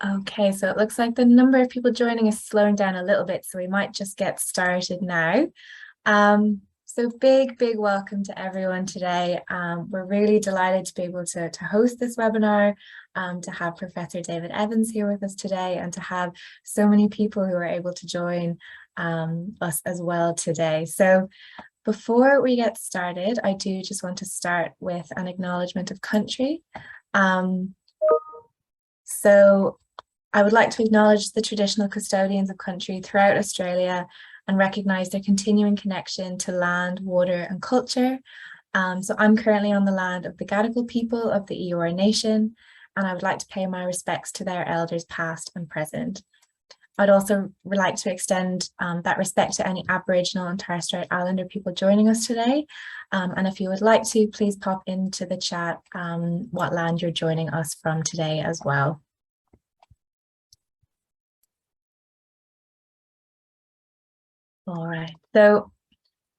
Okay, so it looks like the number of people joining is slowing down a little bit, so we might just get started now. So big welcome to everyone today. We're really delighted to be able to host this webinar, to have Professor David Evans here with us today, and to have so many people who are able to join us as well today. So before we get started, I do just want to start with an acknowledgement of country. So I would like to acknowledge the traditional custodians of country throughout Australia and recognise their continuing connection to land, water and culture. So I'm currently on the land of the Gadigal people of the Eora Nation, and I would like to pay my respects to their elders past and present. I'd also like to extend that respect to any Aboriginal and Torres Strait Islander people joining us today. And if you would like to, please pop into the chat what land you're joining us from today as well. All right, so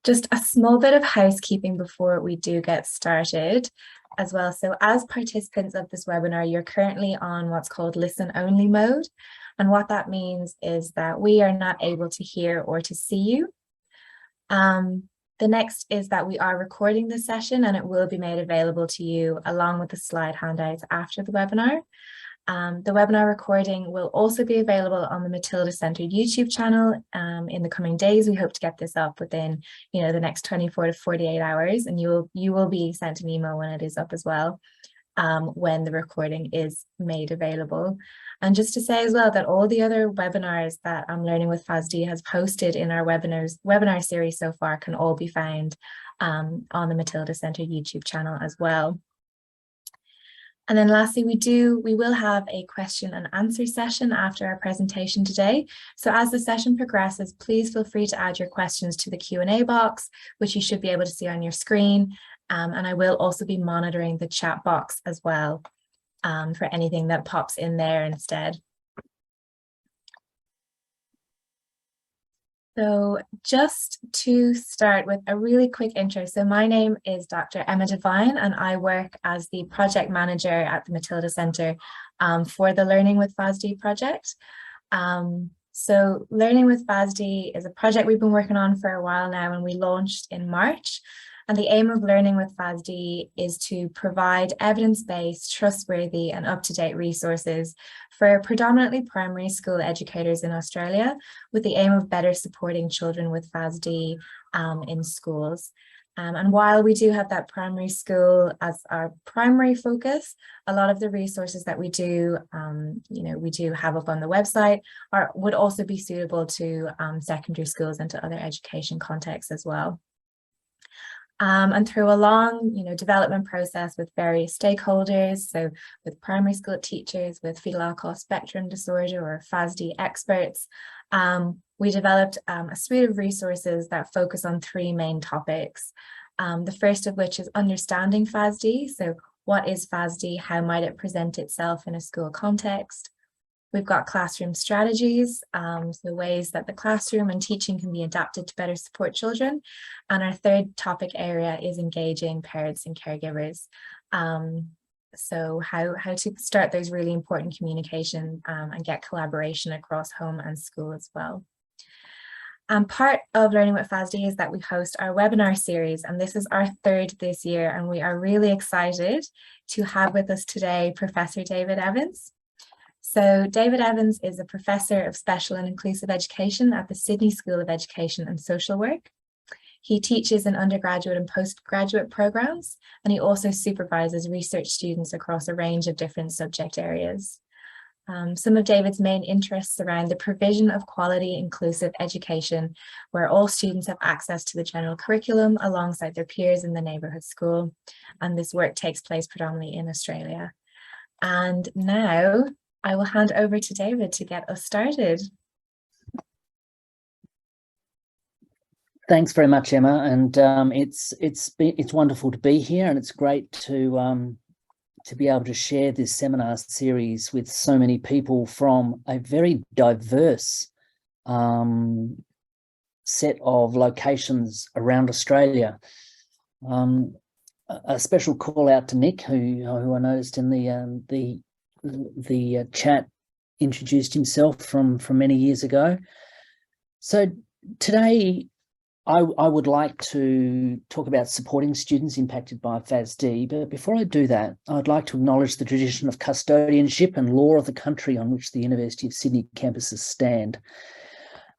just a small bit of housekeeping before we do get started as well. So as participants of this webinar, you're currently on what's called listen only mode. And what that means is that we are not able to hear or to see you. The next is that we are recording this session and it will be made available to you along with the slide handouts after the webinar. The webinar recording will also be available on the Matilda Centre YouTube channel in the coming days. We hope to get this up within, the next 24 to 48 hours, and you will be sent an email when it is up as well, when the recording is made available. And just to say as well that all the other webinars that Learning with FASD has posted in our webinar series so far can all be found on the Matilda Centre YouTube channel as well. And then lastly, we will have a question and answer session after our presentation today. So as the session progresses, please feel free to add your questions to the Q&A box, which you should be able to see on your screen. And I will also be monitoring the chat box as well for anything that pops in there instead. So just to start with a really quick intro. So my name is Dr. Emma Devine and I work as the project manager at the Matilda Centre for the Learning with FASD project. So Learning with FASD is a project we've been working on for a while now, and we launched in March. And the aim of Learning with FASD is to provide evidence-based, trustworthy and up-to-date resources for predominantly primary school educators in Australia, with the aim of better supporting children with FASD in schools. And while we do have that primary school as our primary focus, a lot of the resources that we do, we do have up on the website would also be suitable to secondary schools and to other education contexts as well. And through a long, development process with various stakeholders, so with primary school teachers, with fetal alcohol spectrum disorder or FASD experts, we developed a suite of resources that focus on three main topics. The first of which is understanding FASD. So what is FASD? How might it present itself in a school context? We've got classroom strategies, so ways that the classroom and teaching can be adapted to better support children. And our third topic area is engaging parents and caregivers. So how to start those really important communication and get collaboration across home and school as well. And part of Learning with FASD is that we host our webinar series, and this is our third this year, and we are really excited to have with us today Professor David Evans. So David Evans is a professor of special and inclusive education at the Sydney School of Education and Social Work. He teaches in undergraduate and postgraduate programs, and he also supervises research students across a range of different subject areas. Some of David's main interests surround the provision of quality inclusive education, where all students have access to the general curriculum alongside their peers in the neighbourhood school. And this work takes place predominantly in Australia. And now I will hand over to David to get us started. Thanks very much, Emma, and it's wonderful to be here, and it's great to be able to share this seminar series with so many people from a very diverse set of locations around Australia. A special call out to Nick, who I noticed in the chat, introduced himself from many years ago. So today, I would like to talk about supporting students impacted by FASD, but before I do that, I'd like to acknowledge the tradition of custodianship and law of the country on which the University of Sydney campuses stand.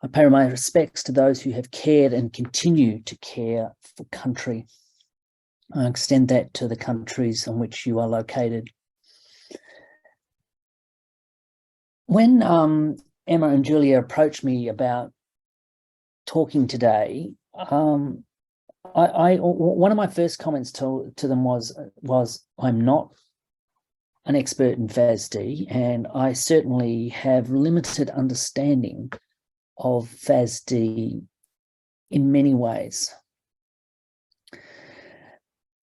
I pay my respects to those who have cared and continue to care for country. I extend that to the countries on which you are located. When Emma and Julia approached me about talking today, one of my first comments to them was I'm not an expert in FASD, and I certainly have limited understanding of FASD in many ways.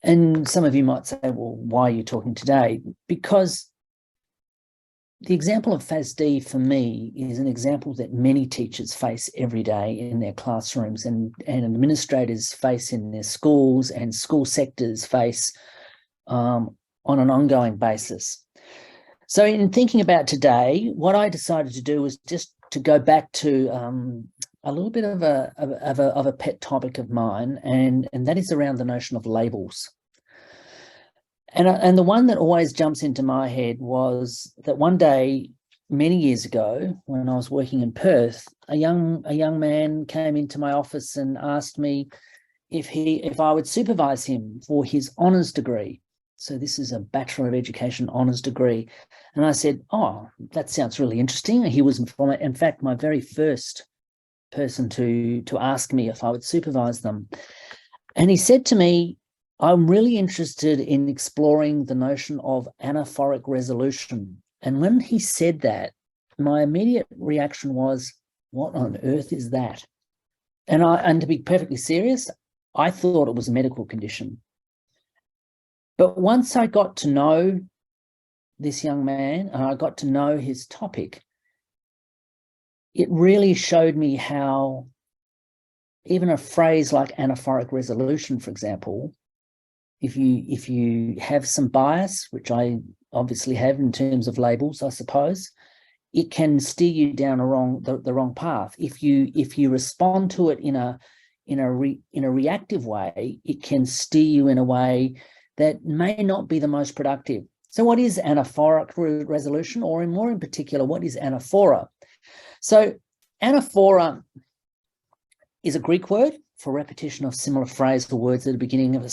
And some of you might say, well, why are you talking today? Because the example of FASD for me is an example that many teachers face every day in their classrooms, and administrators face in their schools, and school sectors face on an ongoing basis. So in thinking about today, what I decided to do was just to go back to a little bit of a pet topic of mine, and that is around the notion of labels. And the one that always jumps into my head was that one day, many years ago, when I was working in Perth, a young man came into my office and asked me if I would supervise him for his honours degree. So this is a Bachelor of Education honours degree. And I said, oh, that sounds really interesting. He was, in fact, my very first person to ask me if I would supervise them. And he said to me, I'm really interested in exploring the notion of anaphoric resolution. And when he said that, my immediate reaction was, what on earth is that? And to be perfectly serious, I thought it was a medical condition. But once I got to know this young man and I got to know his topic, it really showed me how even a phrase like anaphoric resolution, for example, if you have some bias, which I obviously have in terms of labels, I suppose, it can steer you down the wrong path. If you respond to it in a reactive way, it can steer you in a way that may not be the most productive. So what is anaphoric resolution, or more in particular, what is anaphora? So anaphora is a Greek word for repetition of similar phrase or words at the beginning of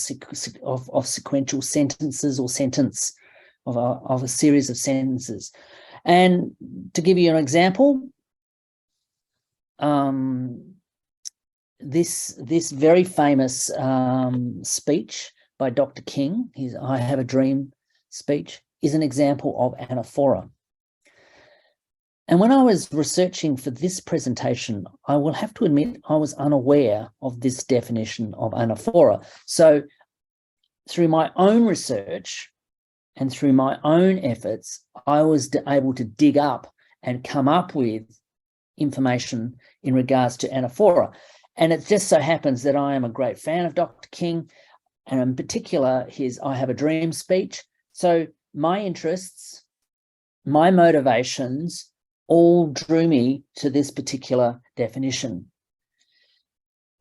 sequential sentences or sentence of a series of sentences. And to give you an example, this very famous speech by Dr. King, his I Have a Dream speech, is an example of anaphora. And when I was researching for this presentation, I will have to admit I was unaware of this definition of anaphora. So through my own research and through my own efforts, I was able to dig up and come up with information in regards to anaphora. And it just so happens that I am a great fan of Dr. King, and in particular his I Have a Dream speech. So my interests, my motivations, all drew me to this particular definition.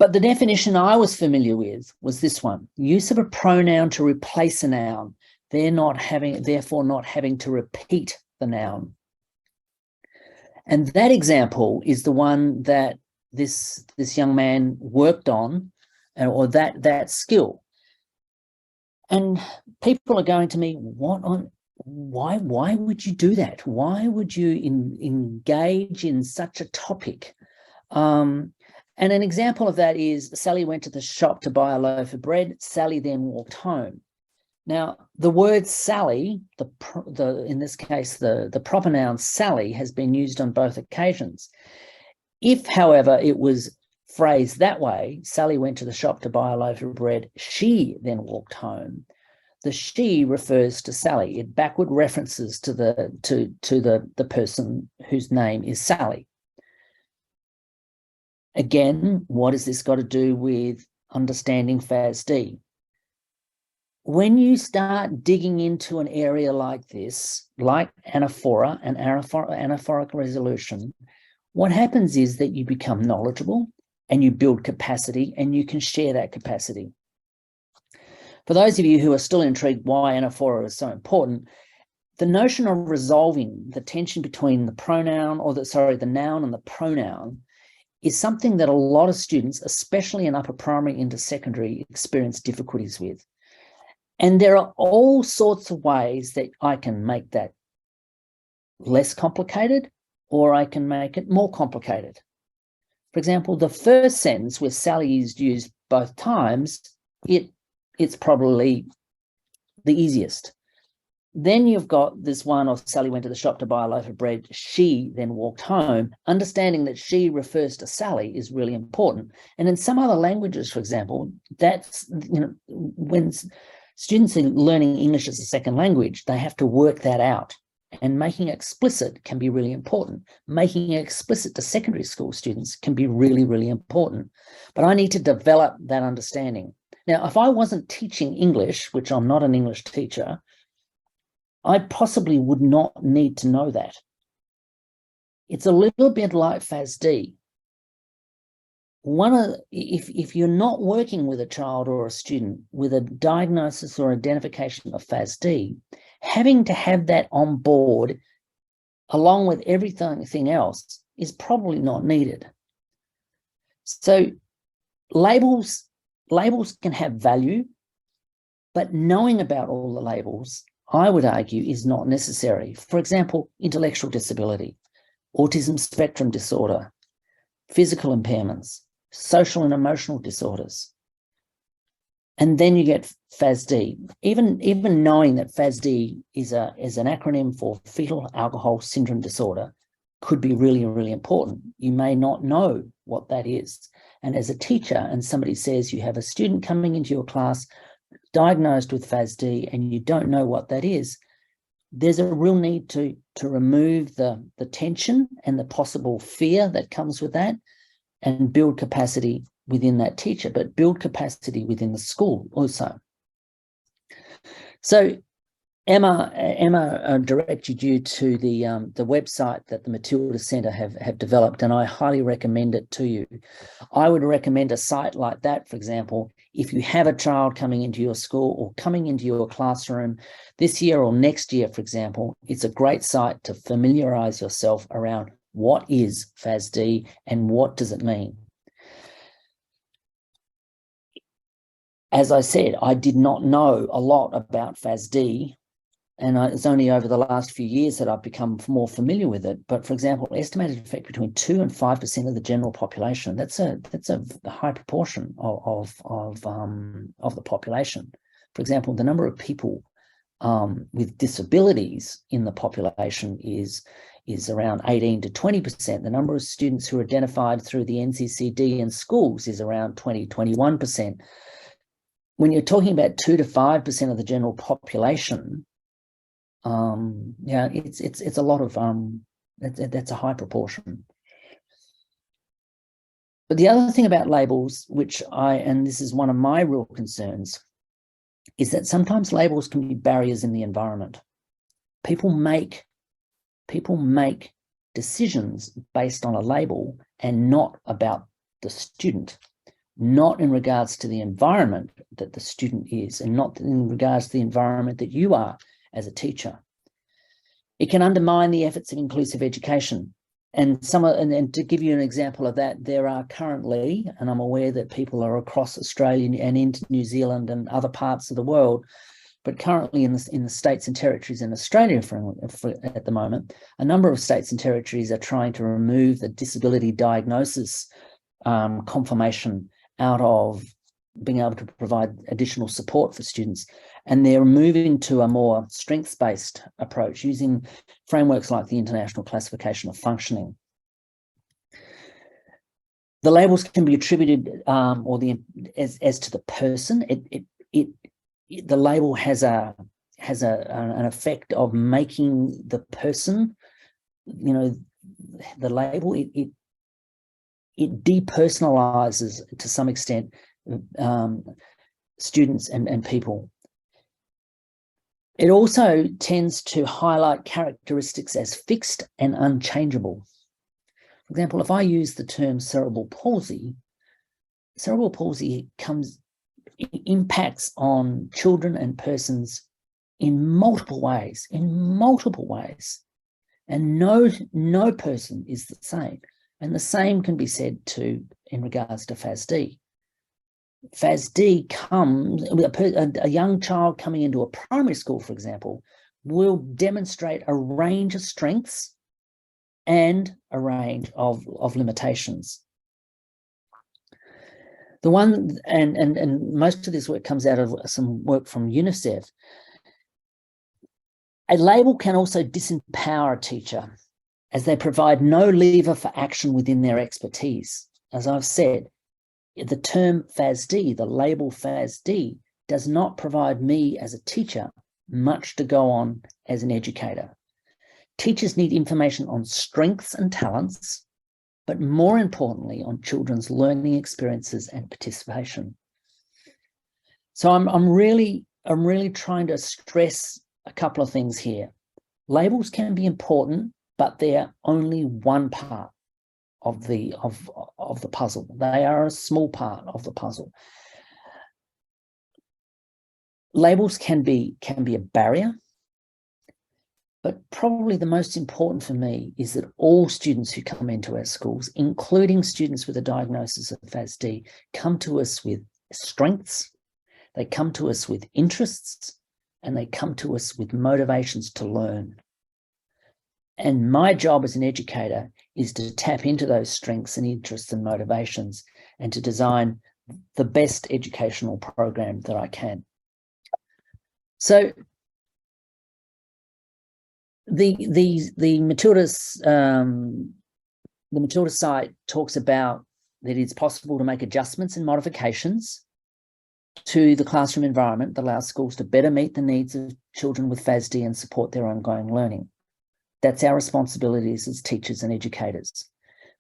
But the definition I was familiar with was this one: use of a pronoun to replace a noun, therefore not having to repeat the noun. And that example is the one that this young man worked on, or that skill. And people are going to me, why would you do that? Why would you engage in such a topic? And an example of that is Sally went to the shop to buy a loaf of bread. Sally then walked home. Now, the word Sally, in this case, the proper noun Sally, has been used on both occasions. If, however, it was phrased that way, Sally went to the shop to buy a loaf of bread, she then walked home, the she refers to Sally. It backward references to the person whose name is Sally. Again, what has this got to do with understanding FASD? when you start digging into an area like this, like anaphora and anaphoric resolution, what happens is that you become knowledgeable and you build capacity and you can share that capacity. For those of you who are still intrigued why anaphora is so important, the notion of resolving the tension between the pronoun or the noun and the pronoun is something that a lot of students, especially in upper primary into secondary, experience difficulties with. And there are all sorts of ways that I can make that less complicated, or I can make it more complicated. For example, the first sentence where Sally is used both times, it's probably the easiest. Then you've got this one of Sally went to the shop to buy a loaf of bread. She then walked home. Understanding that she refers to Sally is really important. And in some other languages, for example, that's, when students are learning English as a second language, they have to work that out. And making it explicit can be really important. Making it explicit to secondary school students can be really, really important. But I need to develop that understanding. Now, if I wasn't teaching English, which I'm not an English teacher, I possibly would not need to know that. It's a little bit like FASD. If you're not working with a child or a student with a diagnosis or identification of FASD, having to have that on board along with everything else is probably not needed. So labels can have value, but knowing about all the labels, I would argue, is not necessary. For example, intellectual disability, autism spectrum disorder, physical impairments, social and emotional disorders. And then you get FASD. Even knowing that FASD is an acronym for Fetal Alcohol Syndrome Disorder could be really, really important. You may not know what that is. And as a teacher, and somebody says you have a student coming into your class diagnosed with FASD and you don't know what that is, there's a real need to remove the tension and the possible fear that comes with that and build capacity within that teacher, but build capacity within the school also. So Emma directed you to the website that the Matilda Centre have developed, and I highly recommend it to you. I would recommend a site like that, for example, if you have a child coming into your school or coming into your classroom this year or next year, for example. It's a great site to familiarise yourself around what is FASD and what does it mean. As I said, I did not know a lot about FASD, and it's only over the last few years that I've become more familiar with it. But for example, estimated effect between 2 and 5% of the general population. That's a high proportion of the population. For example, the number of people with disabilities in the population is around 18 to 20%. The number of students who are identified through the NCCD in schools is around 21%. When you're talking about 2 to 5% of the general population, it's a lot of that's a high proportion. But the other thing about labels, and this is one of my real concerns, is that sometimes labels can be barriers in the environment. People make decisions based on a label and not about the student, not in regards to the environment that the student is, and not in regards to the environment that you are as a teacher. It can undermine the efforts of inclusive education. And to give you an example of that, there are currently, and I'm aware that people are across Australia and into New Zealand and other parts of the world, but currently in the states and territories in Australia at the moment, a number of states and territories are trying to remove the disability diagnosis confirmation out of being able to provide additional support for students. And they're moving to a more strengths-based approach using frameworks like the International Classification of Functioning. The labels can be attributed as to the person. The label has an effect of making the person, the label, it depersonalizes to some extent students and people. It also tends to highlight characteristics as fixed and unchangeable. For example, if I use the term cerebral palsy impacts on children and persons in multiple ways, and no person is the same. And the same can be said in regards to FASD. FASD comes, a young child coming into a primary school, for example, will demonstrate a range of strengths and a range of limitations. The one, and most of this work comes out of some work from UNICEF. A label can also disempower a teacher as they provide no lever for action within their expertise. As I've said, the term FASD, the label FASD, does not provide me as a teacher much to go on as an educator. Teachers need information on strengths and talents, but more importantly, on children's learning experiences and participation. So I'm really trying to stress a couple of things here. Labels can be important, but they're only one part of the puzzle. They are a small part of the puzzle. Labels can be a barrier, but probably the most important for me is that all students who come into our schools, including students with a diagnosis of FASD, come to us with strengths, they come to us with interests, and they come to us with motivations to learn. And my job as an educator is to tap into those strengths and interests and motivations and to design the best educational program that I can. So the Matilda site talks about that it's possible to make adjustments and modifications to the classroom environment that allows schools to better meet the needs of children with FASD and support their ongoing learning. That's our responsibilities as teachers and educators.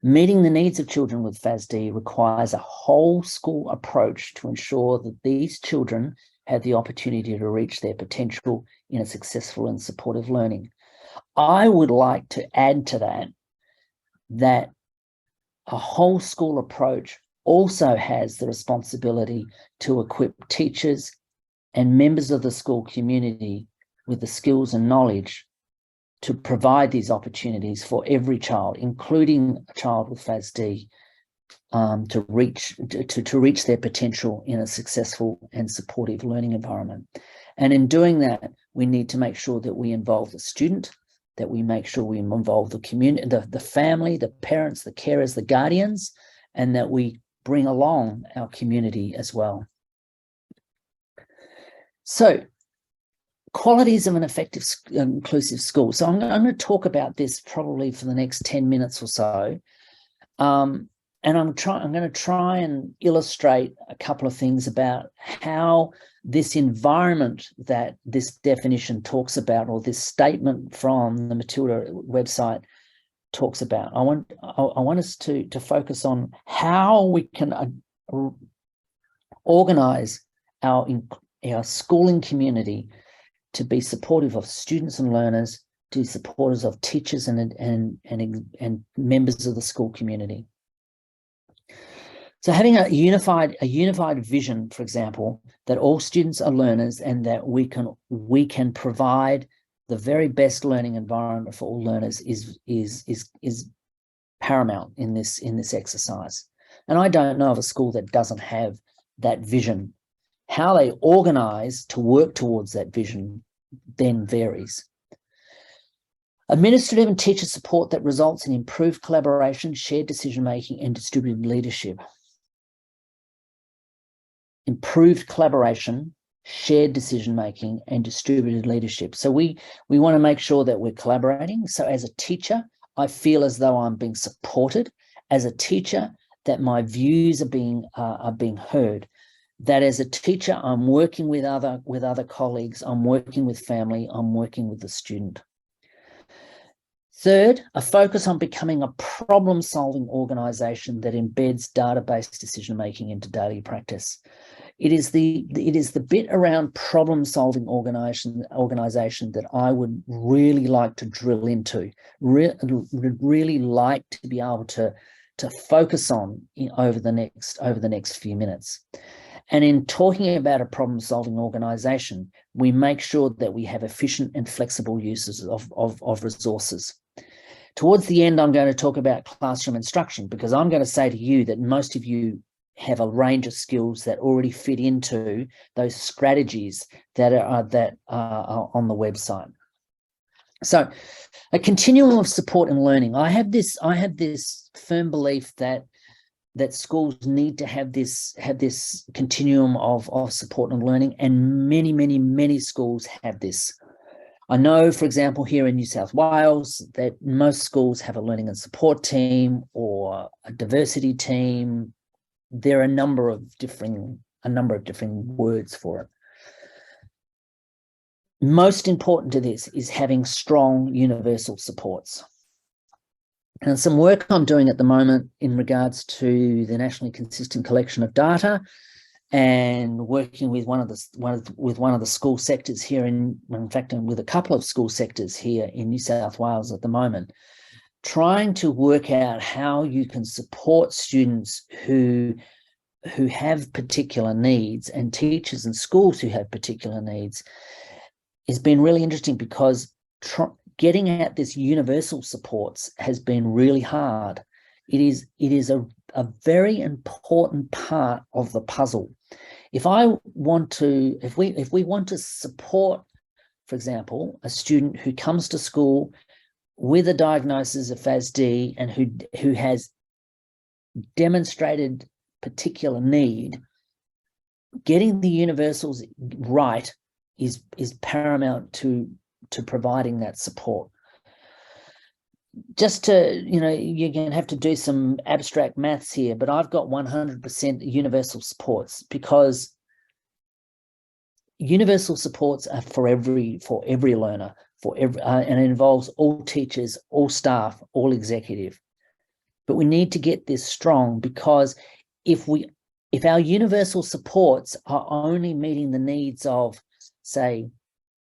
Meeting the needs of children with FASD requires a whole school approach to ensure that these children have the opportunity to reach their potential in a successful and supportive learning. I would like to add to that a whole school approach also has the responsibility to equip teachers and members of the school community with the skills and knowledge to provide these opportunities for every child, including a child with FASD, to reach their potential in a successful and supportive learning environment. And in doing that, we need to make sure that we involve the student, that we make sure we involve the community, the family, the parents, the carers, the guardians, and that we bring along our community as well. So, qualities of an effective inclusive school. So I'm going to talk about this probably for the next 10 minutes or so. And I'm going to try and illustrate a couple of things about how this environment that this definition talks about, or this statement from the Matilda website talks about. I want us to focus on how we can organize our schooling community to be supportive of students and learners, to be supporters of teachers and members of the school community. So having a unified vision, for example, that all students are learners and that we can provide the very best learning environment for all learners is paramount in this exercise. And I don't know of a school that doesn't have that vision. How they organize to work towards that vision then varies. Administrative and teacher support that results in improved collaboration, shared decision-making, and distributed leadership. Improved collaboration, shared decision-making, and distributed leadership. So we want to make sure that we're collaborating. So as a teacher, I feel as though I'm being supported. As a teacher, that my views are being heard. That as a teacher, I'm working with other colleagues, I'm working with family, I'm working with the student. Third, a focus on becoming a problem-solving organisation that embeds data-based decision-making into daily practice. It is the bit around problem-solving organization that I would really like to drill into, really like to be able to focus on over the next few minutes. And in talking about a problem-solving organization, we make sure that we have efficient and flexible uses of resources. Towards the end, I'm going to talk about classroom instruction, because I'm going to say to you that most of you have a range of skills that already fit into those strategies that are on the website. So, a continuum of support and learning. I have this firm belief that schools need to have this continuum of support and learning, and many schools have this. I know, for example, here in New South Wales, that most schools have a learning and support team or a diversity team. There are a number of different words for it. Most important to this is having strong universal supports. And some work I'm doing at the moment in regards to the nationally consistent collection of data, and working with one of the school sectors here in fact, with a couple of school sectors here in New South Wales at the moment, trying to work out how you can support students who have particular needs, and teachers and schools who have particular needs, has been really interesting, because getting at this universal supports has been really hard. It is a very important part of the puzzle. If we want to support, for example, a student who comes to school with a diagnosis of FASD and who has demonstrated particular need, getting the universals right is paramount to providing that support. Just to, you're going to have to do some abstract maths here, but I've got 100% universal supports, because universal supports are for every learner, and it involves all teachers, all staff, all executive. But we need to get this strong, because if our universal supports are only meeting the needs of, say,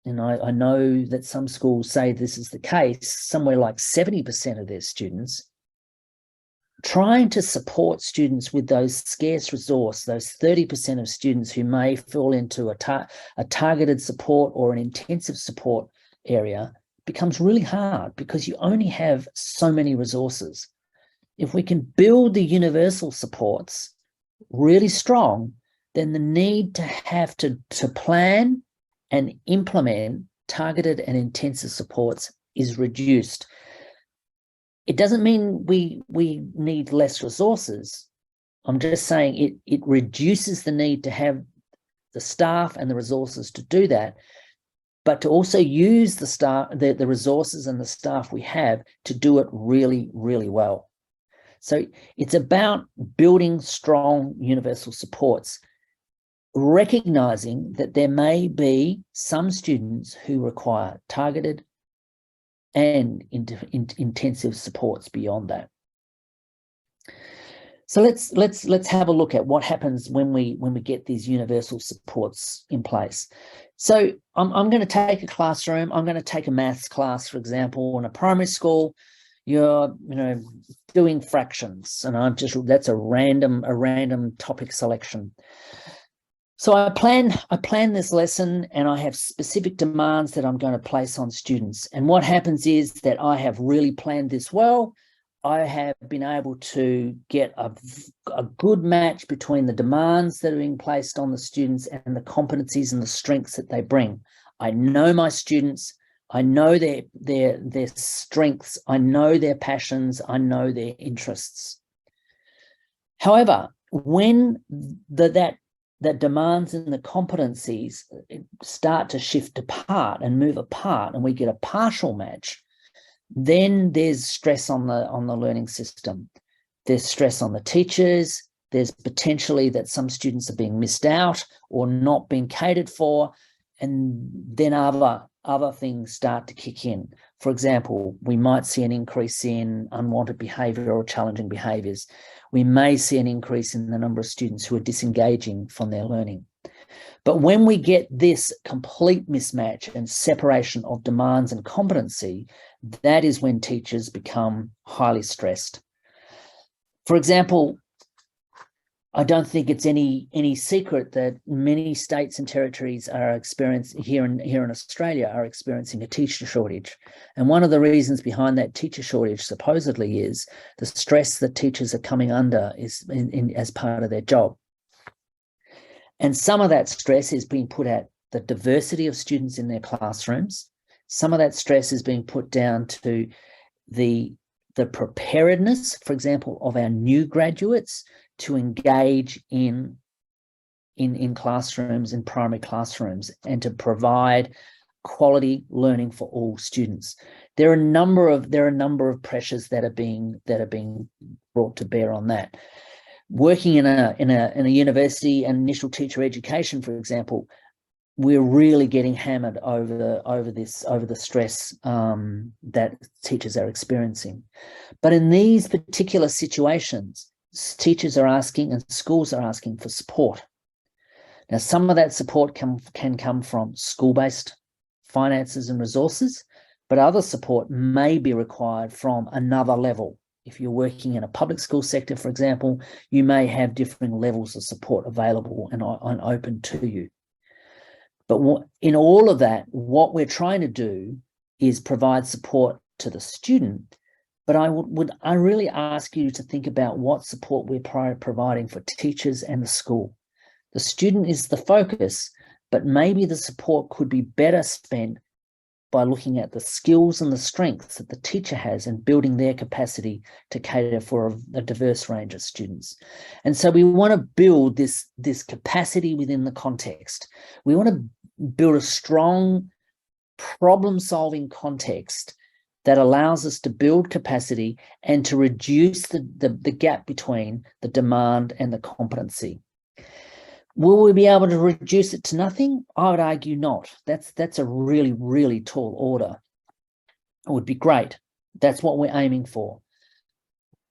and I know that some schools say this is the case, somewhere like 70% of their students, trying to support students with those scarce resource, those 30% of students who may fall into a targeted support or an intensive support area, becomes really hard, because you only have so many resources. If we can build the universal supports really strong, then the need to have to plan and implement targeted and intensive supports is reduced. It doesn't mean we need less resources. I'm just saying it reduces the need to have the staff and the resources to do that, but to also use the resources and the staff we have to do it really, really well. So it's about building strong universal supports, recognizing that there may be some students who require targeted and intensive supports beyond that. So let's have a look at what happens when we get these universal supports in place. So I'm going to take a classroom. I'm going to take a maths class, for example, in a primary school. You're doing fractions, and that's a random topic selection. So I plan this lesson, and I have specific demands that I'm going to place on students. And what happens is that I have really planned this well. I have been able to get a good match between the demands that are being placed on the students and the competencies and the strengths that they bring. I know my students. I know their strengths. I know their passions. I know their interests. However, when that demands and the competencies start to shift apart and move apart, and we get a partial match, then there's stress on the learning system. There's stress on the teachers. There's potentially that some students are being missed out or not being catered for, and then other things start to kick in. For example, we might see an increase in unwanted behaviour or challenging behaviours. We may see an increase in the number of students who are disengaging from their learning. But when we get this complete mismatch and separation of demands and competency, that is when teachers become highly stressed. For example, I don't think it's any secret that many states and territories are experiencing here in Australia are experiencing a teacher shortage. And one of the reasons behind that teacher shortage supposedly is the stress that teachers are coming under is as part of their job. And some of that stress is being put at the diversity of students in their classrooms. Some of that stress is being put down to the preparedness, for example, of our new graduates to engage in classrooms, in primary classrooms, and to provide quality learning for all students. There are a number of pressures that are being brought to bear on that. Working in a university and initial teacher education, for example, we're really getting hammered over the stress that teachers are experiencing. But in these particular situations, teachers are asking and schools are asking for support. Now, some of that support can come from school-based finances and resources, but other support may be required from another level. If you're working in a public school sector, for example, you may have different levels of support available and open to you. But in all of that, what we're trying to do is provide support to the student. But I really ask you to think about what support we're providing for teachers and the school. The student is the focus, but maybe the support could be better spent by looking at the skills and the strengths that the teacher has and building their capacity to cater for a diverse range of students. And so we want to build this capacity within the context. We want to build a strong problem-solving context that allows us to build capacity and to reduce the gap between the demand and the competency. Will we be able to reduce it to nothing? I would argue not. That's a really, really tall order. It would be great. That's what we're aiming for.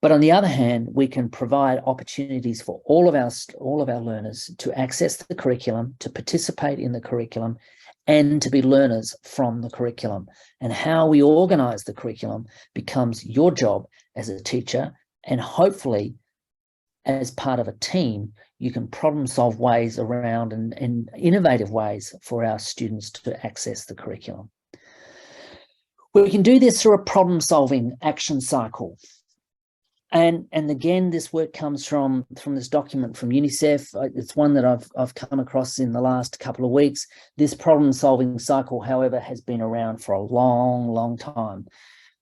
But on the other hand, we can provide opportunities for all of our learners to access the curriculum, to participate in the curriculum, and to be learners from the curriculum. And how we organise the curriculum becomes your job as a teacher, and hopefully, as part of a team, you can problem solve ways around and innovative ways for our students to access the curriculum. We can do this through a problem solving action cycle. And again, this work comes from this document from UNICEF. It's one that I've come across in the last couple of weeks. This problem-solving cycle, however, has been around for a long, long time.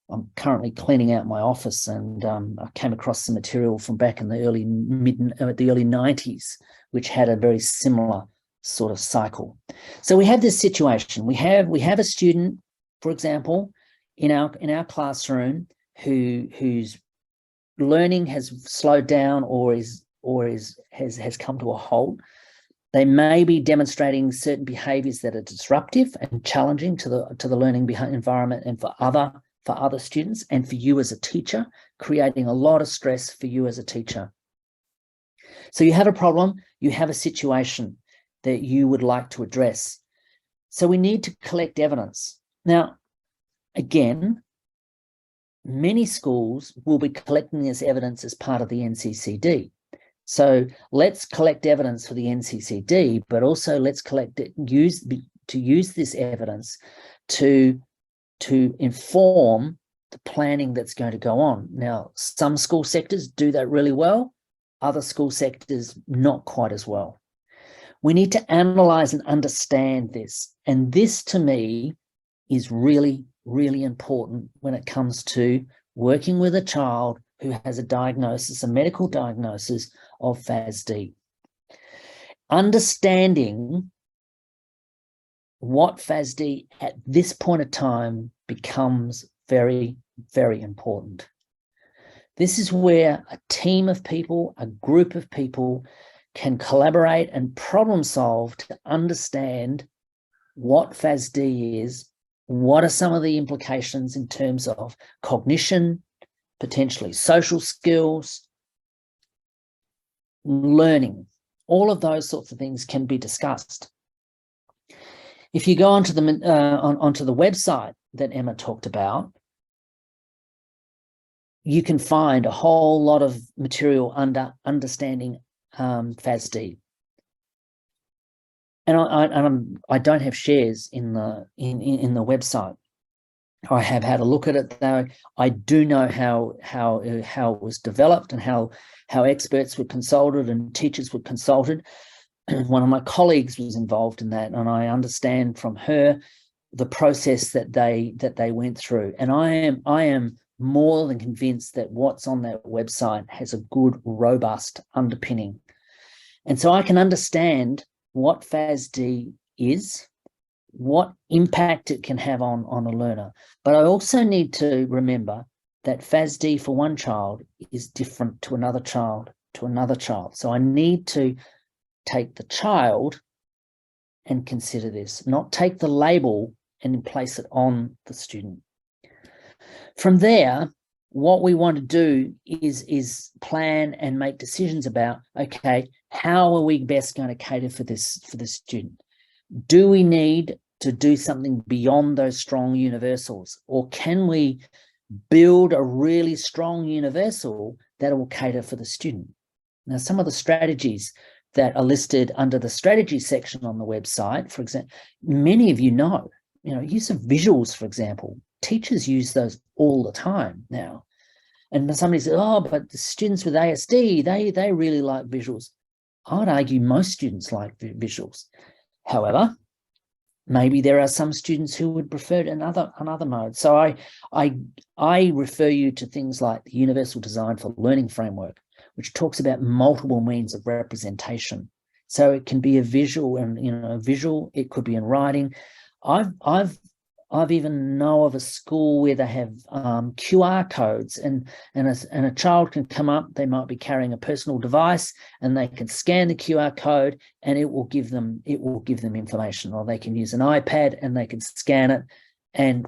I'm currently cleaning out my office, and I came across some material from back in the early 90s, which had a very similar sort of cycle. So we have this situation. We have a student, for example, in our classroom whose learning has slowed down or has come to a halt. They may be demonstrating certain behaviours that are disruptive and challenging to the learning environment and for other students and for you as a teacher, creating a lot of stress for you as a teacher. So you have a problem, you have a situation that you would like to address. So we need to collect evidence. Now, again, many schools will be collecting this evidence as part of the NCCD. So let's collect evidence for the NCCD, but also let's use this evidence to inform the planning that's going to go on. Now, some school sectors do that really well, other school sectors not quite as well. We need to analyse and understand this. And this, to me, is really, really important when it comes to working with a child who has a medical diagnosis of FASD. Understanding what FASD at this point of time becomes very, very important. This is where a team of people, a group of people can collaborate and problem solve to understand what FASD is, What are some of the implications in terms of cognition, potentially social skills, learning? All of those sorts of things can be discussed. If you go onto the website that Emma talked about, you can find a whole lot of material under understanding FASD. And I don't have shares in the website. I have had a look at it though. I do know how it was developed and how experts were consulted and teachers were consulted. One of my colleagues was involved in that, and I understand from her the process that they went through. And I am more than convinced that what's on that website has a good, robust underpinning. And so I can understand what FASD is, what impact it can have on a learner. But I also need to remember that FASD for one child is different to another child, So I need to take the child and consider this, not take the label and place it on the student. From there, what we want to do is plan and make decisions about, okay, how are we best going to cater for this student? Do we need to do something beyond those strong universals, or can we build a really strong universal that will cater for the student? Now, some of the strategies that are listed under the strategy section on the website, for example, many of you know, use of visuals, for example. Teachers use those all the time now. And somebody says, oh, but the students with ASD, they really like visuals. I'd argue most students like visuals. However, maybe there are some students who would prefer another mode. So I refer you to things like the Universal Design for Learning framework, which talks about multiple means of representation. So it can be a visual, and a visual. It could be in writing. I've even know of a school where they have QR codes, and a child can come up. They might be carrying a personal device, and they can scan the QR code, and it will give them information. Or they can use an iPad and they can scan it, and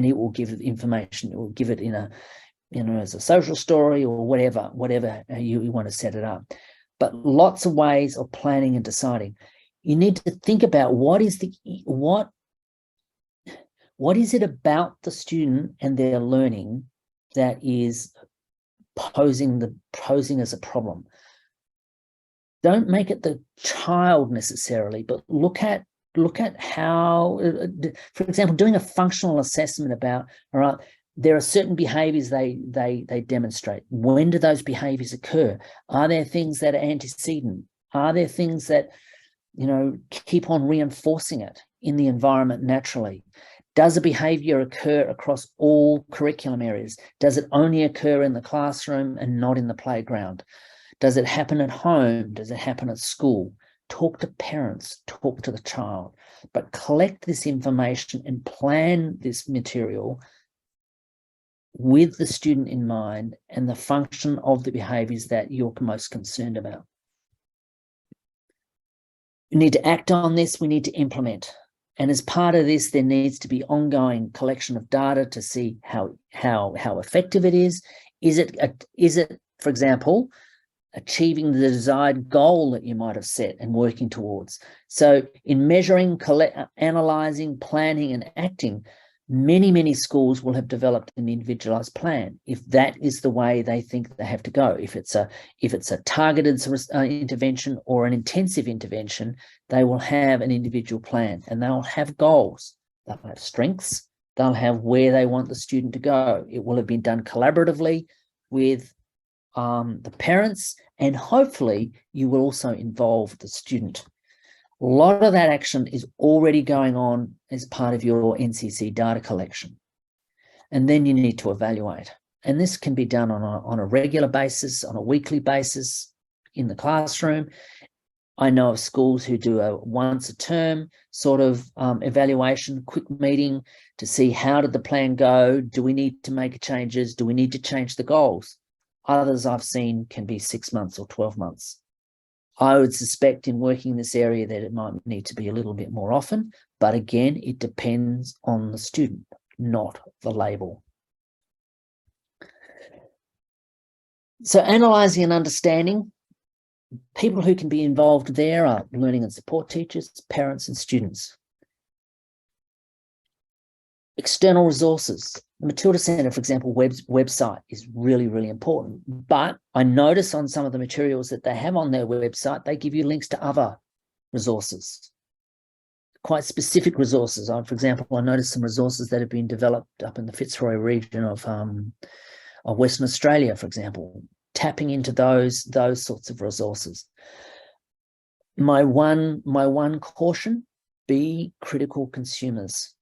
it will give information. It will give it in a as a social story or whatever you want to set it up. But lots of ways of planning and deciding. You need to think about what is it about the student and their learning that is posing as a problem. Don't make it the child necessarily, but look at how, for example, doing a functional assessment about, all right, there are certain behaviors they demonstrate. When do those behaviors occur? Are there things that are antecedent? Are there things that, keep on reinforcing it in the environment naturally? Does a behavior occur across all curriculum areas? Does it only occur in the classroom and not in the playground? Does it happen at home? Does it happen at school? Talk to parents, talk to the child, but collect this information and plan this material with the student in mind and the function of the behaviors that you're most concerned about. We need to act on this. We need to implement. And as part of this, there needs to be ongoing collection of data to see how effective it is. Is it, for example, achieving the desired goal that you might have set and working towards? So in measuring, analysing, planning and acting, many schools will have developed an individualized plan if that is the way they think they have to go. If it's a targeted intervention or an intensive intervention, they will have an individual plan and they'll have goals. They'll have strengths. They'll have where they want the student to go. It will have been done collaboratively with the parents, and hopefully you will also involve the student. A lot of that action is already going on as part of your NCC data collection. And then you need to evaluate. And this can be done on a regular basis, on a weekly basis in the classroom. I know of schools who do a once a term sort of evaluation, quick meeting to see how did the plan go? Do we need to make changes? Do we need to change the goals? Others I've seen can be 6 months or 12 months. I would suspect in working in this area that it might need to be a little bit more often, but again, it depends on the student, not the label. So analysing and understanding, people who can be involved there are learning and support teachers, parents and students. External resources. The Matilda Centre, for example, website is really, really important. But I notice on some of the materials that they have on their website, they give you links to other resources, quite specific resources. For example, I noticed some resources that have been developed up in the Fitzroy region of Western Australia, for example, tapping into those sorts of resources. My one caution, be critical consumers.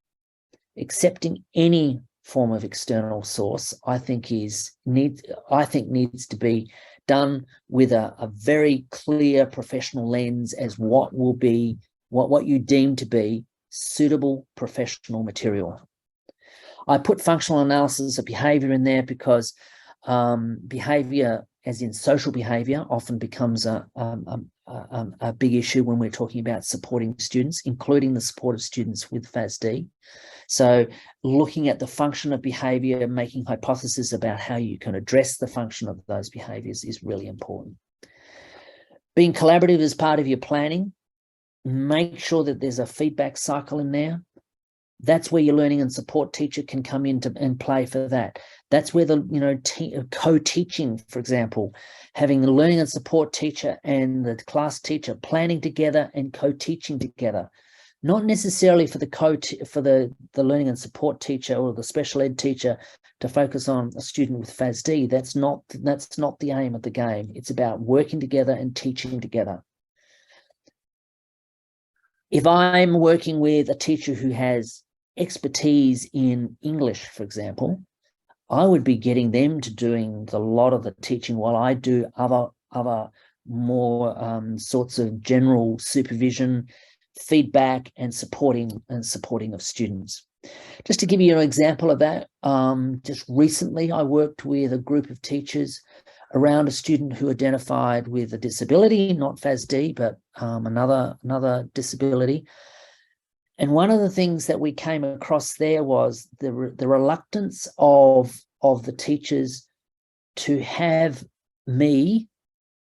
Accepting any form of external source, I think needs to be done with a very clear professional lens as what you deem to be suitable professional material. I put functional analysis of behaviour in there because behaviour, as in social behaviour, often becomes a big issue when we're talking about supporting students, including the support of students with FASD. So looking at the function of behaviour, making hypotheses about how you can address the function of those behaviours is really important. Being collaborative as part of your planning, make sure that there's a feedback cycle in there. That's where your learning and support teacher can come in and play for that. That's where the co-teaching, for example, having the learning and support teacher and the class teacher planning together and co-teaching together. Not necessarily for the learning and support teacher or the special ed teacher to focus on a student with FASD. That's not the aim of the game. It's about working together and teaching together. If I'm working with a teacher who has expertise in English, for example, I would be getting them to doing a lot of the teaching while I do other more sorts of general supervision, feedback and supporting of students. Just to give you an example of that, just recently I worked with a group of teachers around a student who identified with a disability, not FASD, but another disability. And one of the things that we came across there was the reluctance of the teachers to have me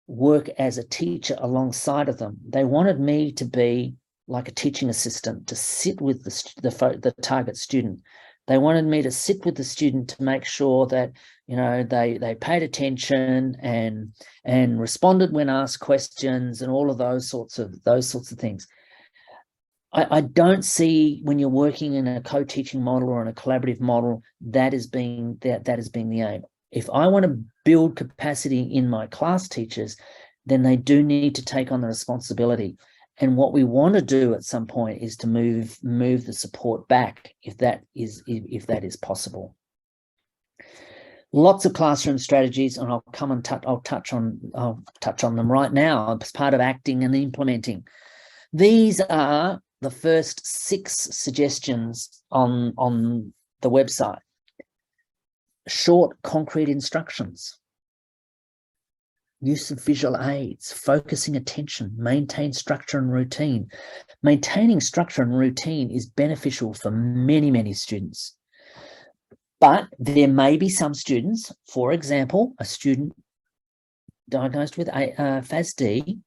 work as a teacher alongside of them. They wanted me to be like a teaching assistant, to sit with the target student. They wanted me to sit with the student to make sure that they paid attention and responded when asked questions and all of those sorts of things. I don't see, when you're working in a co-teaching model or in a collaborative model, that is being the aim. If I want to build capacity in my class teachers, then they do need to take on the responsibility. And what we want to do at some point is to move the support back, if that is possible. Lots of classroom strategies, and I'll touch on them right now as part of acting and implementing. These are the first 6 suggestions on the website. Short, concrete instructions. Use of visual aids, focusing attention, maintain structure and routine. Maintaining structure and routine is beneficial for many, many students. But there may be some students, for example, a student diagnosed with FASD,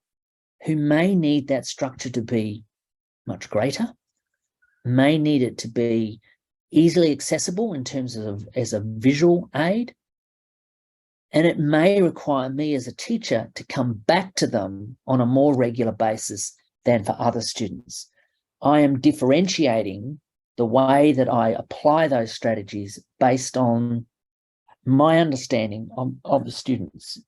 who may need that structure to be much greater, may need it to be easily accessible in terms of as a visual aid. And it may require me as a teacher to come back to them on a more regular basis than for other students. I am differentiating the way that I apply those strategies based on my understanding of the students.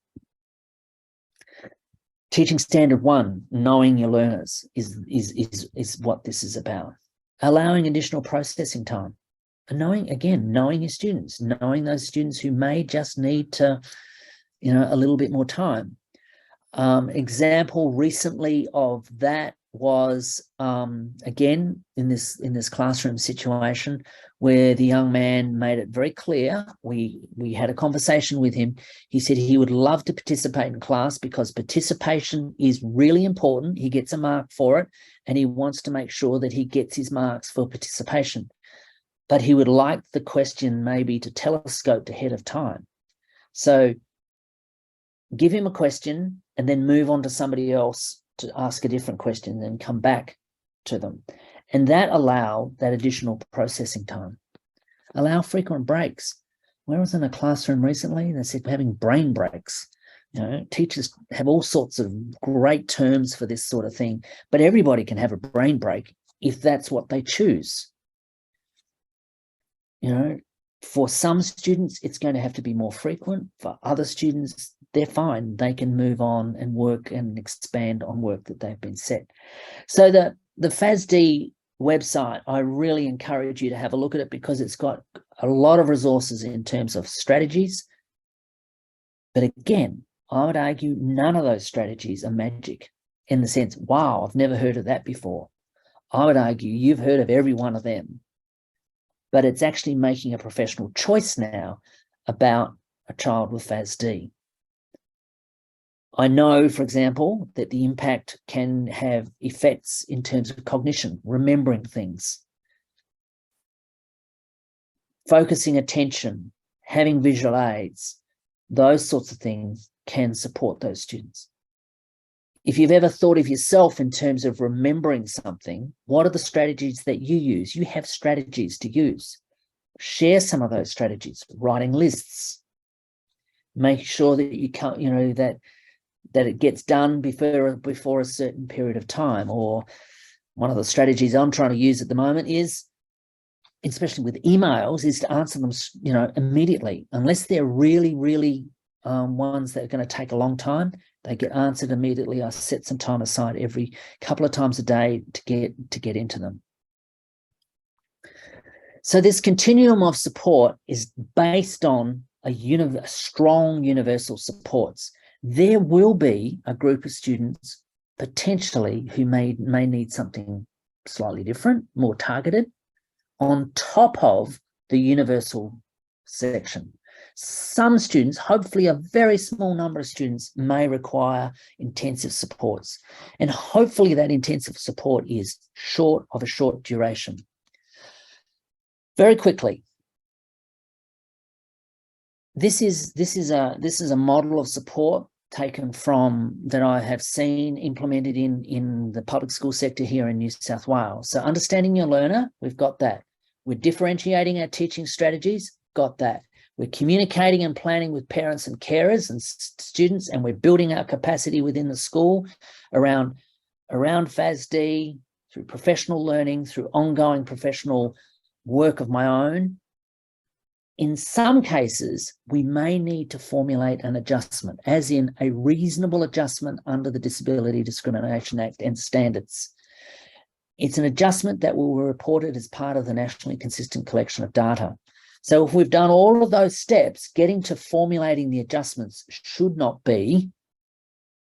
Teaching standard 1, knowing your learners, is what this is about. Allowing additional processing time. And knowing your students, knowing those students who may just need to, a little bit more time. Example recently of that was again in this classroom situation where the young man made it very clear. We had a conversation with him. He said he would love to participate in class because participation is really important. He gets a mark for it, and he wants to make sure that he gets his marks for participation. But he would like the question maybe to telescope ahead of time. So give him a question and then move on to somebody else to ask a different question and then come back to them. And that allowed that additional processing time. Allow frequent breaks. Where I was in a classroom recently, they said we're having brain breaks. You know, teachers have all sorts of great terms for this sort of thing, but everybody can have a brain break if that's what they choose. You know, for some students, it's going to have to be more frequent. For other students, they're fine. They can move on and work and expand on work that they've been set. So the FASD website, I really encourage you to have a look at it because it's got a lot of resources in terms of strategies. But again, I would argue none of those strategies are magic in the sense, wow, I've never heard of that before. I would argue you've heard of every one of them. But it's actually making a professional choice now about a child with FASD. I know, for example, that the impact can have effects in terms of cognition, remembering things, focusing attention, having visual aids. Those sorts of things can support those students. If you've ever thought of yourself in terms of remembering something, what are the strategies that you use? You have strategies to use. Share some of those strategies, writing lists. Make sure that you can't, you know, that it gets done before a certain period of time. Or one of the strategies I'm trying to use at the moment is, especially with emails, is to answer them, you know, immediately, unless they're really, really ones that are going to take a long time. They get answered immediately. I set some time aside every couple of times a day to get into them. So this continuum of support is based on a strong universal supports. There will be a group of students potentially who may need something slightly different, more targeted, on top of the universal section. Some students, hopefully a very small number of students, may require intensive supports. And hopefully that intensive support is of a short duration. Very quickly, this is a model of support taken from that I have seen implemented in the public school sector here in New South Wales. So understanding your learner, we've got that. We're differentiating our teaching strategies, got that. We're communicating and planning with parents and carers and students, and we're building our capacity within the school around FASD, through professional learning, through ongoing professional work of my own. In some cases, we may need to formulate an adjustment, as in a reasonable adjustment under the Disability Discrimination Act and standards. It's an adjustment that will be reported as part of the nationally consistent collection of data. So if we've done all of those steps, getting to formulating the adjustments should not be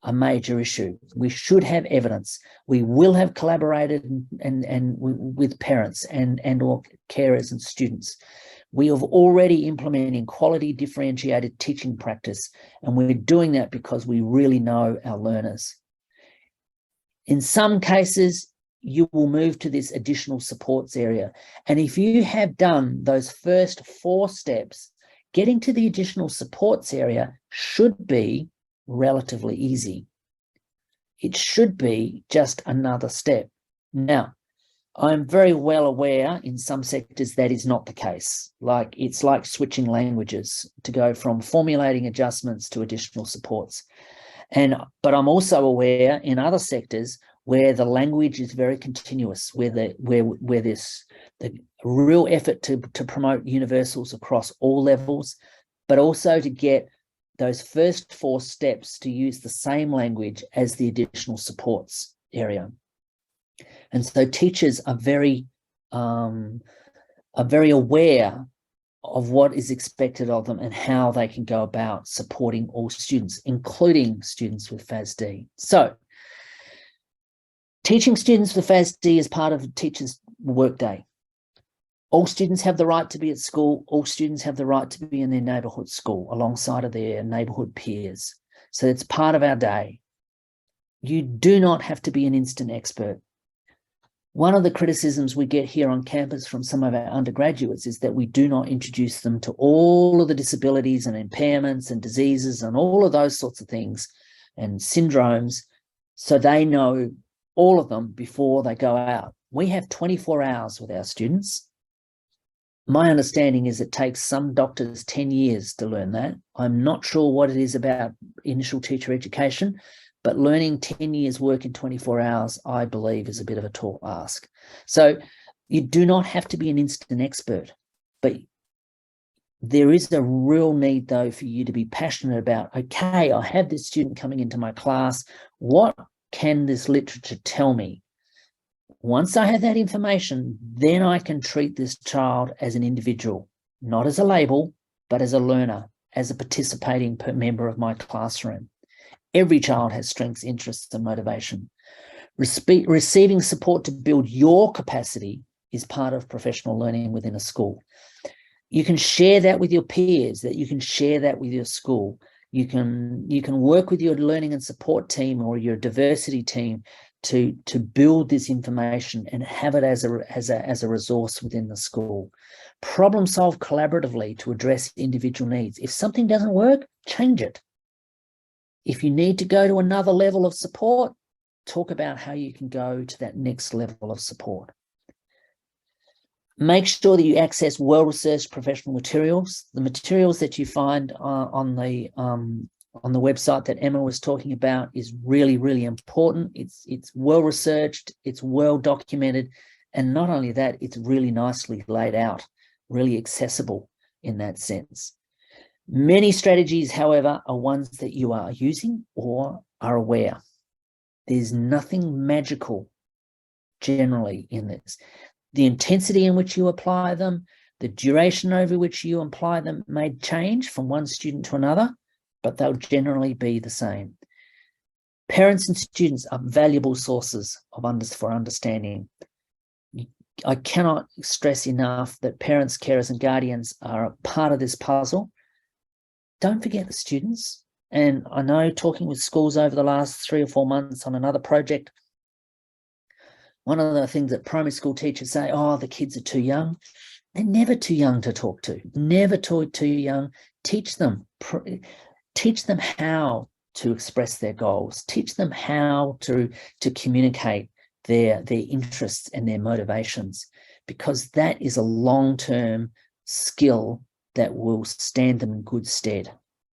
a major issue. We should have evidence. We will have collaborated and with parents and or carers and students. We are already implementing quality differentiated teaching practice, and we're doing that because we really know our learners. In some cases, you will move to this additional supports area. And if you have done those first 4 steps, getting to the additional supports area should be relatively easy. It should be just another step. Now, I'm very well aware in some sectors that is not the case. It's like switching languages to go from formulating adjustments to additional supports. But I'm also aware in other sectors where the language is very continuous, where there's the real effort to promote universals across all levels, but also to get those first 4 steps to use the same language as the additional supports area. And so teachers are very aware of what is expected of them and how they can go about supporting all students, including students with FASD. So Teaching students with FASD is part of a teacher's workday. All students have the right to be at school. All students have the right to be in their neighbourhood school alongside of their neighbourhood peers. So it's part of our day. You do not have to be an instant expert. One of the criticisms we get here on campus from some of our undergraduates is that we do not introduce them to all of the disabilities and impairments and diseases and all of those sorts of things and syndromes, so they know all of them before they go out. We have 24 hours with our students. My understanding is it takes some doctors 10 years to learn that. I'm not sure what it is about initial teacher education, but learning 10 years work in 24 hours, I believe, is a bit of a tall ask. So you do not have to be an instant expert, but there is a real need, though, for you to be passionate about, okay, I have this student coming into my class. What can this literature tell me? Once I have that information, then I can treat this child as an individual, not as a label, but as a learner, as a participating member of my classroom. Every child has strengths, interests, and motivation. Receiving support to build your capacity is part of professional learning within a school. You can share that with your peers, that you can share that with your school. You can work with your learning and support team or your diversity team to build this information and have it as a resource within the school. Problem solve collaboratively to address individual needs. If something doesn't work, change it. If you need to go to another level of support, talk about how you can go to that next level of support. Make sure that you access well-researched professional materials. The materials that you find on the website that Emma was talking about is really, really important. It's well-researched, it's well-documented, and not only that, it's really nicely laid out, really accessible in that sense. Many strategies, however, are ones that you are using or are aware. There's nothing magical generally in this. The intensity in which you apply them, the duration over which you apply them may change from one student to another, but they'll generally be the same. Parents and students are valuable sources for understanding. I cannot stress enough that parents, carers, and guardians are a part of this puzzle. Don't forget the students. And I know, talking with schools over the last 3 or 4 months on another project, one of the things that primary school teachers say, oh, the kids are too young. They're never too young to talk to, never too young. Teach them how to express their goals, teach them how to communicate their interests and their motivations, because that is a long-term skill that will stand them in good stead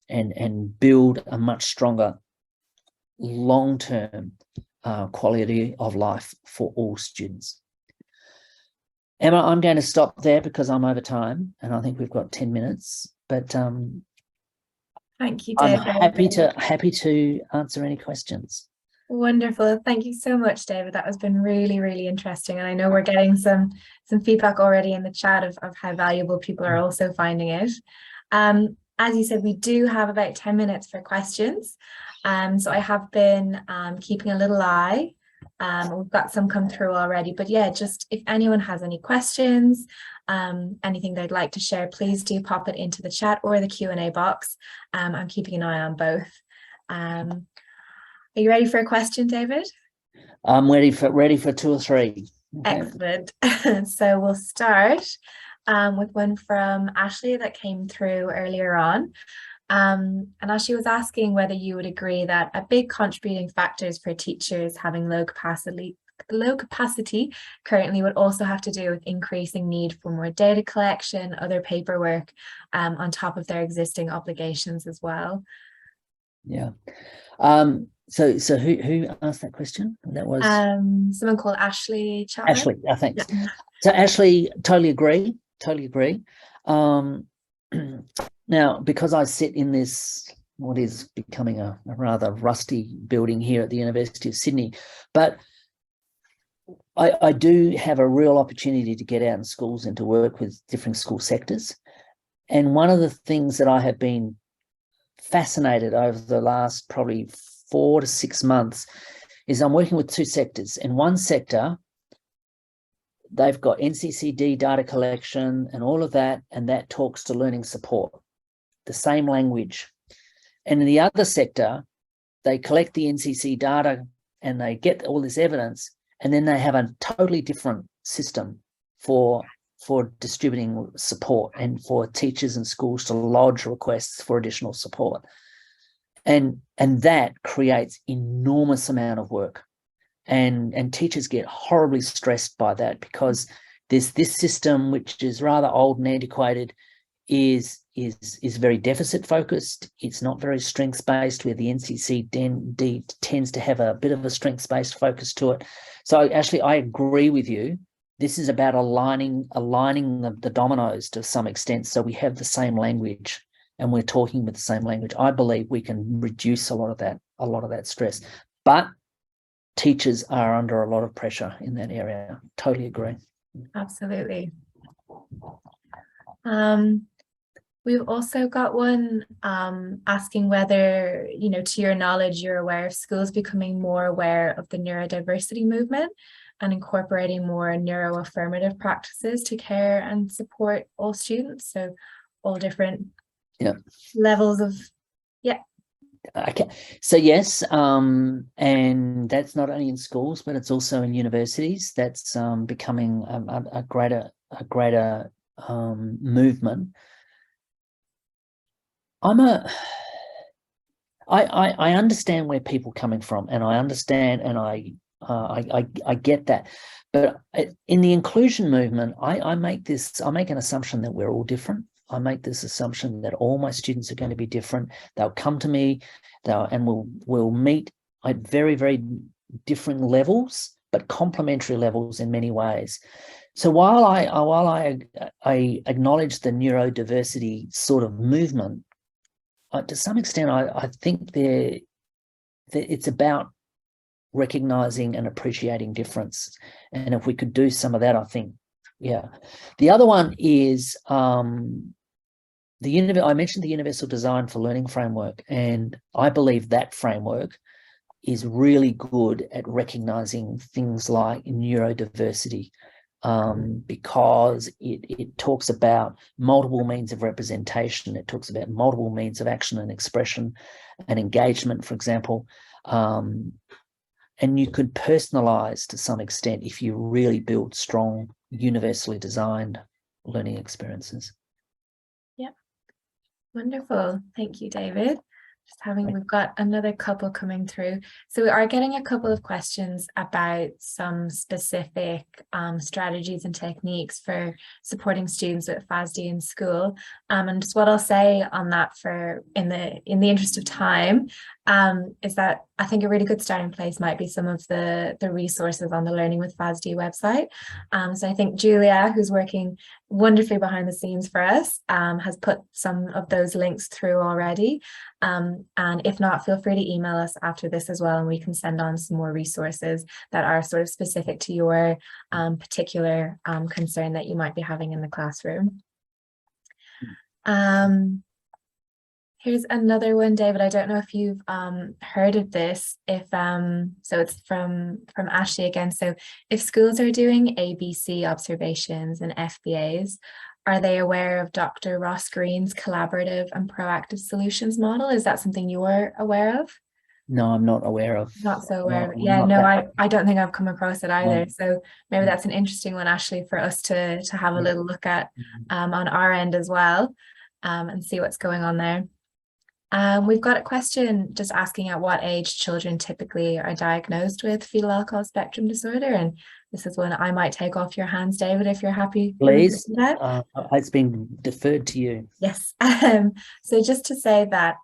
and build a much stronger long-term quality of life for all students. Emma, I'm going to stop there because I'm over time and I think we've got 10 minutes, but thank you, I'm David. happy to answer any questions. Wonderful. Thank you so much, David. That has been really, really interesting. And I know we're getting some feedback already in the chat of how valuable people are also finding it. As you said, we do have about 10 minutes for questions. So I have been keeping a little eye. We've got some come through already, but yeah, just if anyone has any questions, anything they'd like to share, please do pop it into the chat or the Q&A box. I'm keeping an eye on both. Are you ready for a question, David? I'm ready for 2 or 3. Okay. Excellent. So we'll start with one from Ashley that came through earlier on. And Ashley was asking whether you would agree that a big contributing factors for teachers having low capacity currently would also have to do with increasing need for more data collection, other paperwork, on top of their existing obligations as well. Yeah. So who asked that question? That was someone called Ashley Chapman. Ashley, thanks. Yeah. So Ashley, totally agree. Now, because I sit in this, what is becoming a rather rusty building here at the University of Sydney, but I do have a real opportunity to get out in schools and to work with different school sectors. And one of the things that I have been fascinated over the last probably 4 to 6 months is I'm working with two sectors. In one sector, they've got NCCD data collection and all of that, and that talks to learning support, the same language. And in the other sector, they collect the NCC data and they get all this evidence, and then they have a totally different system for distributing support and for teachers and schools to lodge requests for additional support. And that creates enormous amount of work. And teachers get horribly stressed by that, because this system, which is rather old and antiquated, is very deficit focused. It's not very strengths based, where the NCCD tends to have a bit of a strengths based focus to it. So actually, I agree with you. This is about aligning the dominoes to some extent, so we have the same language and we're talking with the same language. I believe we can reduce a lot of that stress, but teachers are under a lot of pressure in that area. Totally agree. Absolutely. We've also got one asking whether, to your knowledge, you're aware of schools becoming more aware of the neurodiversity movement and incorporating more neuroaffirmative practices to care and support all students. So all different levels of, Okay, so yes, and that's not only in schools, but it's also in universities. That's becoming a greater movement. I understand where people are coming from, and I understand, and I get that, but in the inclusion movement, I make an assumption that we're all different. I make this assumption that all my students are going to be different. They'll come to me, and we'll meet at very, very different levels, but complementary levels in many ways. So while I acknowledge the neurodiversity sort of movement, to some extent, I think it's about recognizing and appreciating difference. And if we could do some of that, I think, yeah. The other one is I mentioned the Universal Design for Learning framework, and I believe that framework is really good at recognizing things like neurodiversity, because it talks about multiple means of representation. It talks about multiple means of action and expression and engagement, for example. And you could personalize to some extent if you really build strong, universally designed learning experiences. Yeah, wonderful. Thank you, David. We've got another couple coming through. So we are getting a couple of questions about some specific strategies and techniques for supporting students with FASD in school. And just what I'll say on that, for in the interest of time, is that I think a really good starting place might be some of the resources on the Learning with FASD website. So I think Julia, who's working wonderfully behind the scenes for us, has put some of those links through already. And if not, feel free to email us after this as well, and we can send on some more resources that are sort of specific to your particular concern that you might be having in the classroom. Here's another one, David. I don't know if you've heard of this. So it's from Ashley again. So if schools are doing ABC observations and FBAs, are they aware of Dr. Ross Green's collaborative and proactive solutions model? Is that something you're aware of? No, I'm not aware of. Not so aware of it. Yeah, no, I don't think I've come across it either. So maybe that's an interesting one, Ashley, for us to have a little look at on our end as well, and see what's going on there. We've got a question just asking at what age children typically are diagnosed with fetal alcohol spectrum disorder, and this is one I might take off your hands, David, if you're happy. Please. It's been deferred to you. Yes. So just to say that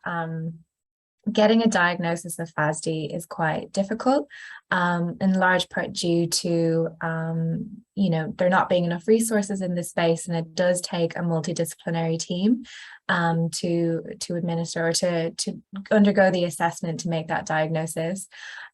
getting a diagnosis of FASD is quite difficult, in large part due to there not being enough resources in this space, and it does take a multidisciplinary team to administer or to undergo the assessment to make that diagnosis.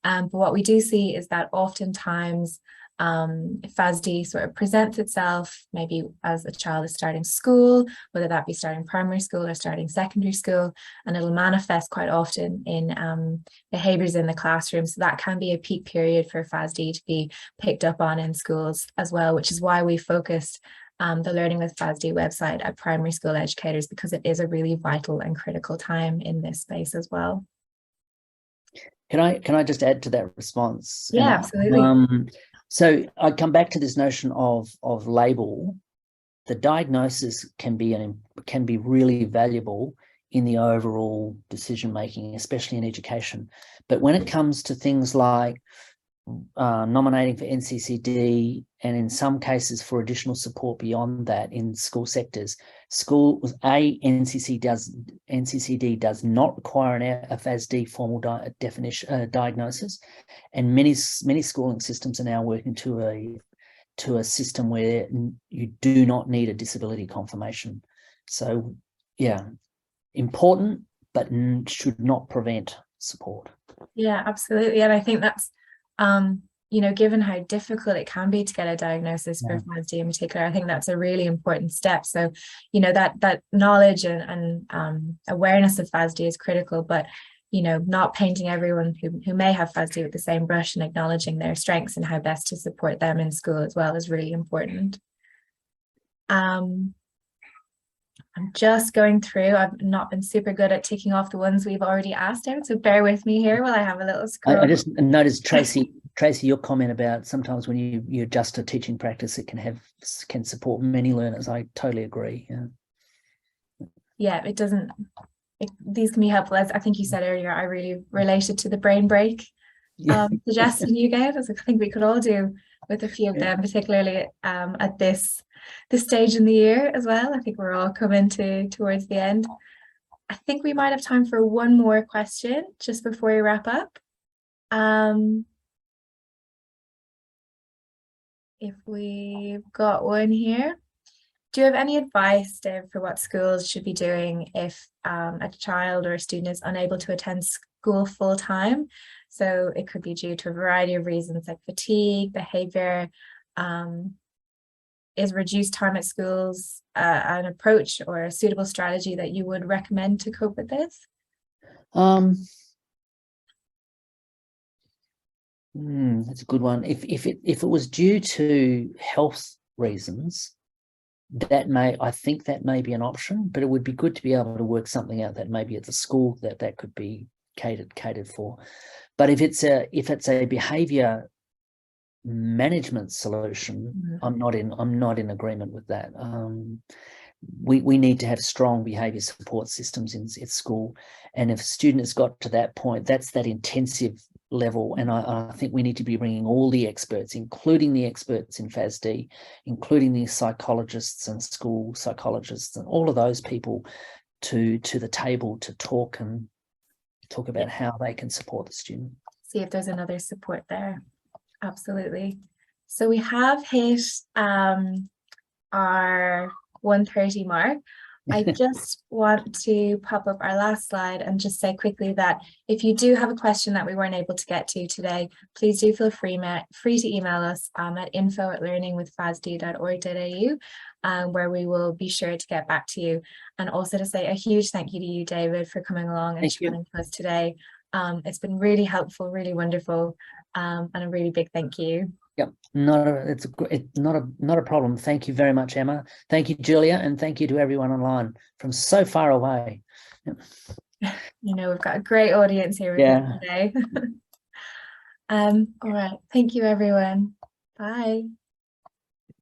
But what we do see is that oftentimes FASD sort of presents itself maybe as a child is starting school, whether that be starting primary school or starting secondary school, and it'll manifest quite often in behaviours in the classroom. So that can be a peak period for FASD to be picked up on in schools as well, which is why we focused the Learning with FASD website at primary school educators, because it is a really vital and critical time in this space as well. Can I just add to that response? Yeah, absolutely. So I come back to this notion of label. The diagnosis can be really valuable in the overall decision making, especially in education. But when it comes to things like nominating for NCCD, and in some cases for additional support beyond that in school sectors, NCCD does not require a FASD formal diagnosis, and many schooling systems are now working to a system where you do not need a disability confirmation. So yeah, important, but should not prevent support. Yeah, absolutely. And I think that's you know, given how difficult it can be to get a diagnosis for FASD in particular, I think that's a really important step. So, you know, that knowledge and awareness of FASD is critical, but, you know, not painting everyone who may have FASD with the same brush, and acknowledging their strengths and how best to support them in school as well is really important. I'm just going through. I've not been super good at ticking off the ones we've already asked out, so bear with me here while I have a little scroll. I just noticed, Tracy, your comment about sometimes when you adjust a teaching practice, it can support many learners. I totally agree. Yeah, it doesn't. These can be helpful. As I think you said earlier, I really related to the brain break suggestion you gave. I think we could all do with a few of them, particularly at this stage in the year as well. I think we're all coming towards the end. I think we might have time for one more question just before we wrap up. If we've got one here. Do you have any advice, Dave, for what schools should be doing if a child or a student is unable to attend school full time? So it could be due to a variety of reasons like fatigue, behavior. Is reduced time at schools an approach or a suitable strategy that you would recommend to cope with this? That's a good one. If it was due to health reasons, I think that may be an option, but it would be good to be able to work something out that maybe at the school that could be catered for. But if it's a behavior management solution, I'm not in agreement with that. We need to have strong behavior support systems in school, and if a student has got to that point, that's that intensive level, and I think we need to be bringing all the experts, including the experts in FASD, including the psychologists and school psychologists and all of those people to the table to talk about how they can support the student. See if there's another support there. Absolutely. So we have hit our 1:30 mark. I just want to pop up our last slide and just say quickly that if you do have a question that we weren't able to get to today, please do feel free to email us at info@learningwithfasd.org.au, where we will be sure to get back to you. And also to say a huge thank you to you, David, for coming along and chatting to us today. It's been really helpful, really wonderful, and a really big thank you. Yep, not a problem. Thank you very much, Emma. Thank you, Julia, and thank you to everyone online from so far away. Yep. You know, we've got a great audience here with us today. All right, thank you, everyone. Bye.